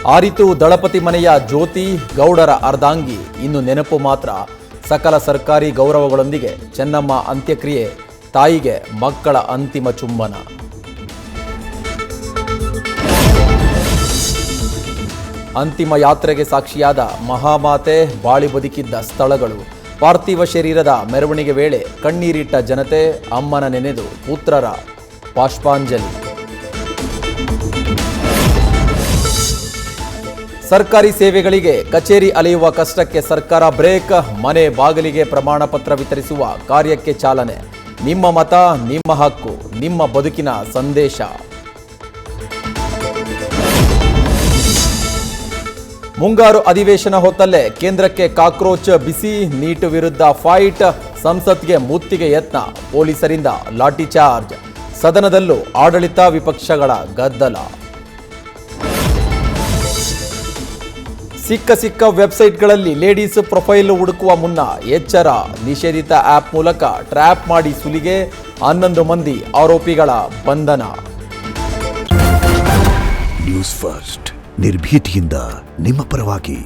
ಆರಿತು ದಳಪತಿ ಮನೆಯ ಜ್ಯೋತಿ, ಗೌಡರ ಅರ್ಧಾಂಗಿ ಇನ್ನು ನೆನಪು ಮಾತ್ರ. ಸಕಲ ಸರ್ಕಾರಿ ಗೌರವಗಳೊಂದಿಗೆ ಚೆನ್ನಮ್ಮ ಅಂತ್ಯಕ್ರಿಯೆ, ತಾಯಿಗೆ ಮಕ್ಕಳ ಅಂತಿಮ ಚುಂಬನ. ಅಂತಿಮ ಯಾತ್ರೆಗೆ ಸಾಕ್ಷಿಯಾದ ಮಹಾಮಾತೆ ಬಾಳಿ ಬದುಕಿದ್ದ ಸ್ಥಳಗಳು. ಪಾರ್ಥಿವ ಶರೀರದ ಮೆರವಣಿಗೆ ವೇಳೆ ಕಣ್ಣೀರಿಟ್ಟ ಜನತೆ, ಅಮ್ಮನ ನೆನೆದು ಪುತ್ರರ ಬಾಷ್ಪಾಂಜಲಿ. ಸರ್ಕಾರಿ ಸೇವೆಗಳಿಗೆ ಕಚೇರಿ ಅಲೆಯುವ ಕಷ್ಟಕ್ಕೆ ಸರ್ಕಾರ ಬ್ರೇಕ್. ಮನೆ ಬಾಗಿಲಿಗೆ ಪ್ರಮಾಣ ಪತ್ರ ವಿತರಿಸುವ ಕಾರ್ಯಕ್ಕೆ ಚಾಲನೆ. ನಿಮ್ಮ ಮತ ನಿಮ್ಮ ಹಕ್ಕು, ನಿಮ್ಮ ಬದುಕಿನ ಸಂದೇಶ. ಮುಂಗಾರು ಅಧಿವೇಶನ ಹೊತ್ತಲ್ಲೇ ಕೇಂದ್ರಕ್ಕೆ ಕಾಕ್ರೋಚ್ ಬಿಸಿ. ನೀಟ್ ವಿರುದ್ಧ ಫೈಟ್, ಸಂಸತ್ಗೆ ಮುತ್ತಿಗೆ ಯತ್ನ, ಪೊಲೀಸರಿಂದ ಲಾಠಿ ಚಾರ್ಜ್. ಸದನದಲ್ಲೂ ಆಡಳಿತ ವಿಪಕ್ಷಗಳ ಗದ್ದಲ. ಸಿಕ್ಕ ವೆಬ್ಸೈಟ್ಗಳಲ್ಲಿ ಲೇಡೀಸ್ ಪ್ರೊಫೈಲ್ ಹುಡುಕುವ ಮುನ್ನ ಎಚ್ಚರ. ನಿಷೇಧಿತ ಆಪ್ ಮೂಲಕ ಟ್ರ್ಯಾಪ್ ಮಾಡಿ ಸುಲಿಗೆ, 11 ಮಂದಿ ಆರೋಪಿಗಳ ಬಂಧನ. ನ್ಯೂಸ್ ಫಸ್ಟ್, ನಿರ್ಭೀತಿಯಿಂದ ನಿಮ್ಮ ಪರವಾಗಿ.